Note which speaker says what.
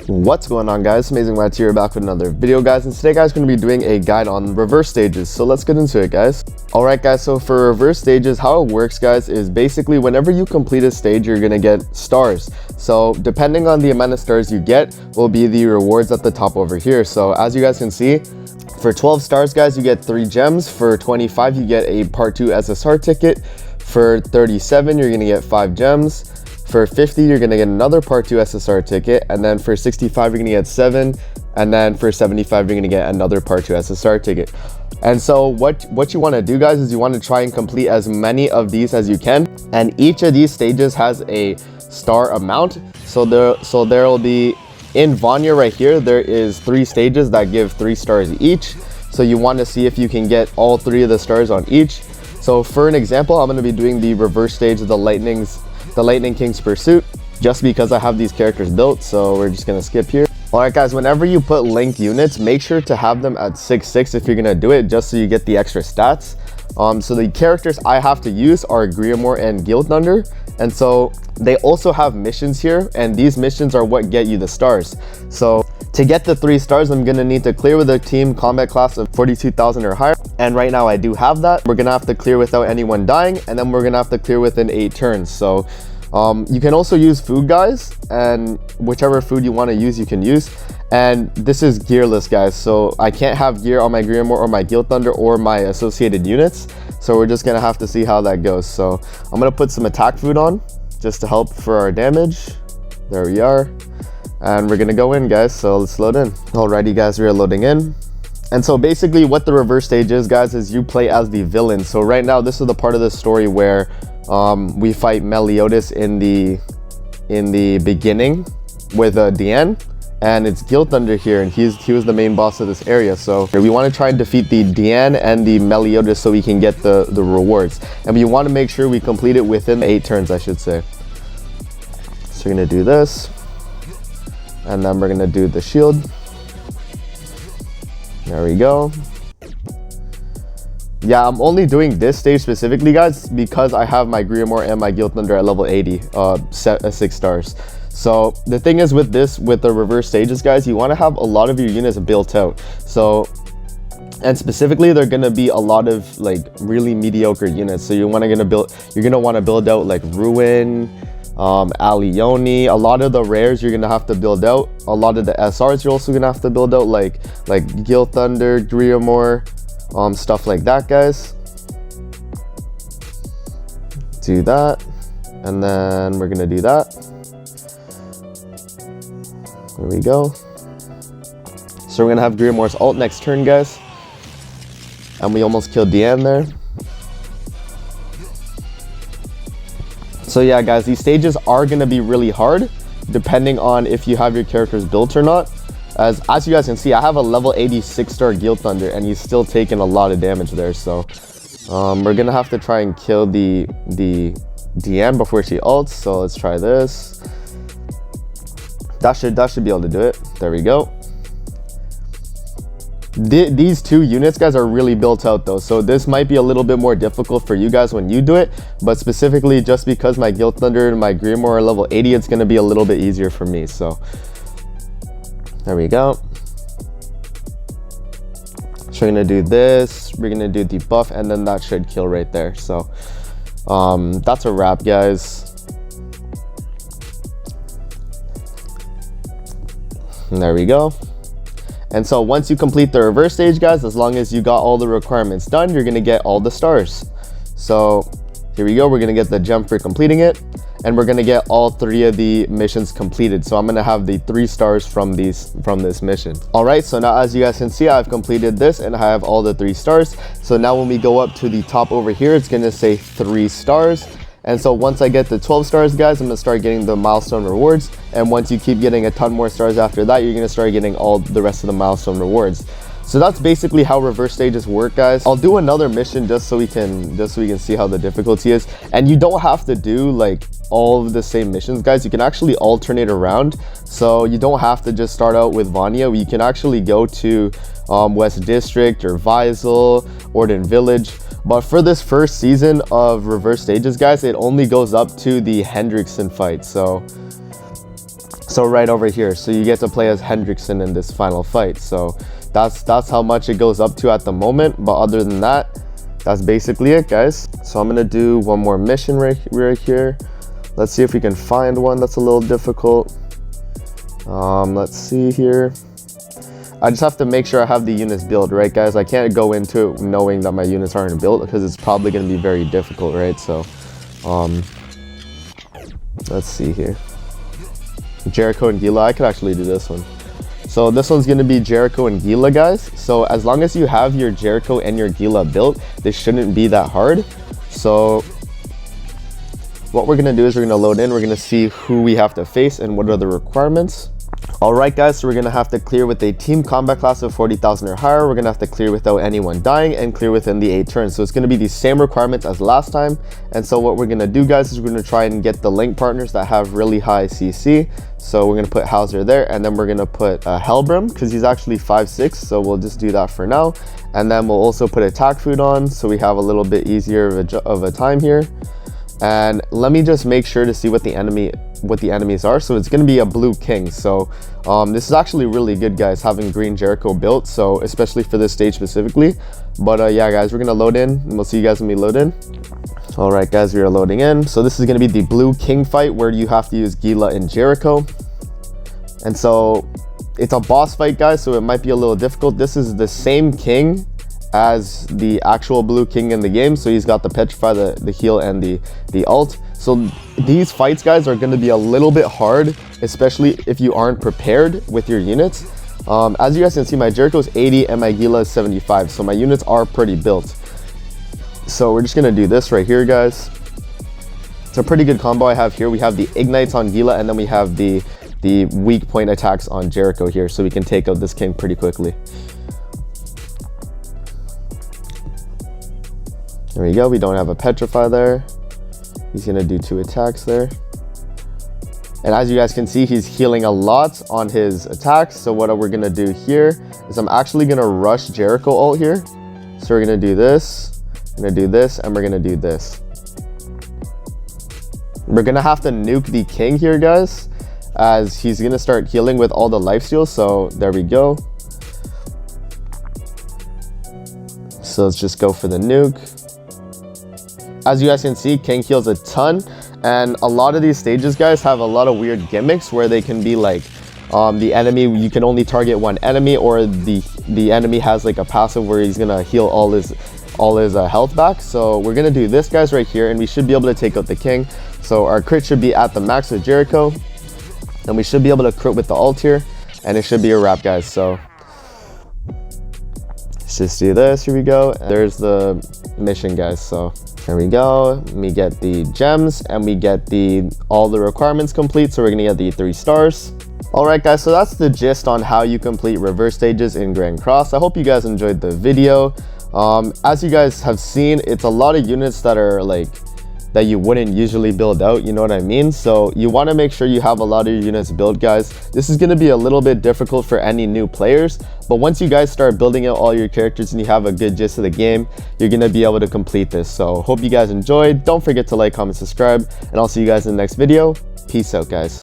Speaker 1: What's going on, guys? Amazing Matt here, back with another video, guys, and today guys going to be doing a guide on reverse stages. So let's get into it, guys. Alright guys, so for reverse stages, how it works, guys, is basically whenever you complete a stage, you're gonna get stars. So depending on the amount of stars you get will be the rewards at the top over here. So as you guys can see, for 12 stars, guys, you get 3 gems. For 25, you get a part 2 SSR ticket. For 37, you're gonna get 5 gems. For 50, you're gonna get another part 2 SSR ticket, and then for 65, you're gonna get 7, and then for 75, you're gonna get another part 2 SSR ticket. And so what you want to do, guys, is you want to try and complete as many of these as you can, and each of these stages has a star amount. So there will be, in Vanya right here, there is 3 stages that give 3 stars each. So you want to see if you can get all 3 of the stars on each. So for an example, I'm going to be doing the reverse stage of the Lightning King's Pursuit, just because I have these characters built. So we're just gonna skip here. Alright guys, whenever you put link units, make sure to have them at 6/6 if you're gonna do it, just so you get the extra stats. So the characters I have to use are Griamore and Gilthunder, and so they also have missions here, and these missions are what get you the stars. So to get the 3 stars, I'm gonna need to clear with a team combat class of 42,000 or higher, and right now I do have that. We're gonna have to clear without anyone dying, and then we're gonna have to clear within 8 turns. So you can also use food, guys, and whichever food you want to use, you can use. And this is gearless, guys, so I can't have gear on my Griamore or my Gilthunder or my associated units. So we're just gonna have to see how that goes. So I'm gonna put some attack food on just to help for our damage. There we are. And we're gonna go in, guys, so let's load in. Alrighty guys, we are loading in. And so basically what the reverse stage is, guys, is you play as the villain. So right now, this is the part of the story where we fight Meliodas in the beginning with Diane, and it's Gilthunder here, and he was the main boss of this area. So we want to try and defeat the Diane and the Meliodas so we can get the rewards, and we want to make sure we complete it within 8 turns, I should say. So we're gonna do this, and then we're gonna do the shield. There we go. Yeah, I'm only doing this stage specifically, guys, because I have my Griamore and my Gilthunder at level 80, set at 6 stars. So the thing is with the reverse stages, guys, you want to have a lot of your units built out. So, and specifically, they're gonna be a lot of like really mediocre units. So you're gonna want to build out like Ruin, Alioni. A lot of the rares you're gonna have to build out. A lot of the SRs you're also gonna have to build out, like Gilthunder, Griamore, stuff like that, guys. Do that, and then we're gonna do that. There we go. So we're gonna have Griamore's ult next turn, guys, and we almost killed Diane there. So yeah, guys, these stages are gonna be really hard depending on if you have your characters built or not. As you guys can see, I have a level 86 star Gilthunder, and he's still taking a lot of damage there. So we're gonna have to try and kill the Diane before she ults. So let's try this. That should be able to do it. There we go. These 2 units, guys, are really built out though, so this might be a little bit more difficult for you guys when you do it, but specifically just because my Gilthunder and my Griamore are level 80, it's gonna be a little bit easier for me. So there we go. So we're gonna do this, we're gonna do the buff, and then that should kill right there. So that's a wrap, guys. And there we go. And so once you complete the reverse stage, guys, as long as you got all the requirements done, you're gonna get all the stars. So here we go, we're gonna get the gem for completing it, and we're gonna get all 3 of the missions completed. So I'm gonna have the 3 stars from this mission. All right, so now as you guys can see, I've completed this and I have all the 3 stars. So now when we go up to the top over here, it's gonna say 3 stars. And so once I get the 12 stars, guys, I'm gonna start getting the milestone rewards. And once you keep getting a ton more stars after that, you're gonna start getting all the rest of the milestone rewards. So that's basically how reverse stages work, guys. I'll do another mission just so we can see how the difficulty is. And you don't have to do like all of the same missions, guys. You can actually alternate around. So you don't have to just start out with Vanya. You can actually go to West District or Visel, Orden Village. But for this first season of reverse stages, guys, it only goes up to the Hendrickson fight. So So right over here, so you get to play as Hendrickson in this final fight. So that's how much it goes up to at the moment, but other than that, that's basically it, guys. So I'm gonna do one more mission right here. Let's see if we can find one that's a little difficult. Let's see here. I just have to make sure I have the units built, right, guys? I can't go into it knowing that my units aren't built because it's probably going to be very difficult, right? So, let's see here. Jericho and Gila. I could actually do this one. So this one's going to be Jericho and Gila, guys. So as long as you have your Jericho and your Gila built, this shouldn't be that hard. So what we're going to do is we're going to load in. We're going to see who we have to face and what are the requirements. Alright guys, so we're going to have to clear with a team combat class of 40,000 or higher. We're going to have to clear without anyone dying and clear within the 8 turns. So it's going to be the same requirements as last time. And so what we're going to do, guys, is we're going to try and get the link partners that have really high CC. So we're going to put Hauser there, and then we're going to put Helbrim because he's actually 5'6", so we'll just do that for now. And then we'll also put attack food on so we have a little bit easier of a time here. And let me just make sure to see what the enemies are. So it's going to be a blue king. So this is actually really good, guys, having green Jericho built, so especially for this stage specifically. But yeah, guys, we're going to load in, and we'll see you guys when we load in. All right, guys, we are loading in. So this is going to be the blue king fight where you have to use Gila and Jericho. And so it's a boss fight, guys, so it might be a little difficult. This is the same king as the actual blue king in the game, so he's got the petrify, the heal, and the ult. So these fights, guys, are going to be a little bit hard, especially if you aren't prepared with your units. As you guys can see, my Jericho is 80 and my Gila is 75, so my units are pretty built. So we're just going to do this right here, guys. It's a pretty good combo I have here. We have the ignites on Gila, and then we have the weak point attacks on Jericho here, so we can take out this king pretty quickly. There we go. We don't have a petrify there. He's going to do 2 attacks there. And as you guys can see, he's healing a lot on his attacks. So what we're going to do here is I'm actually going to rush Jericho ult here. So we're going to do this, we're going to do this, and we're going to do this. We're going to have to nuke the king here, guys, as he's going to start healing with all the lifesteals. So there we go. So let's just go for the nuke. As you guys can see, king heals a ton, and a lot of these stages, guys, have a lot of weird gimmicks where they can be like the enemy, you can only target one enemy, or the enemy has like a passive where he's gonna heal all his health back. So we're gonna do this, guys, right here, and we should be able to take out the king. So our crit should be at the max with Jericho, and we should be able to crit with the ult here, and it should be a wrap, guys. So let's just do this. Here we go. There's the mission, guys. So there we go. We get the gems, and we get all the requirements complete, so we're gonna get the 3 stars. All right, guys, so that's the gist on how you complete reverse stages in Grand Cross. I hope you guys enjoyed the video. As you guys have seen, it's a lot of units that are like that you wouldn't usually build out, you know what I mean? So you want to make sure you have a lot of your units built, guys. This is going to be a little bit difficult for any new players, but once you guys start building out all your characters and you have a good gist of the game, you're going to be able to complete this. So hope you guys enjoyed. Don't forget to like, comment, subscribe, and I'll see you guys in the next video. Peace out, guys.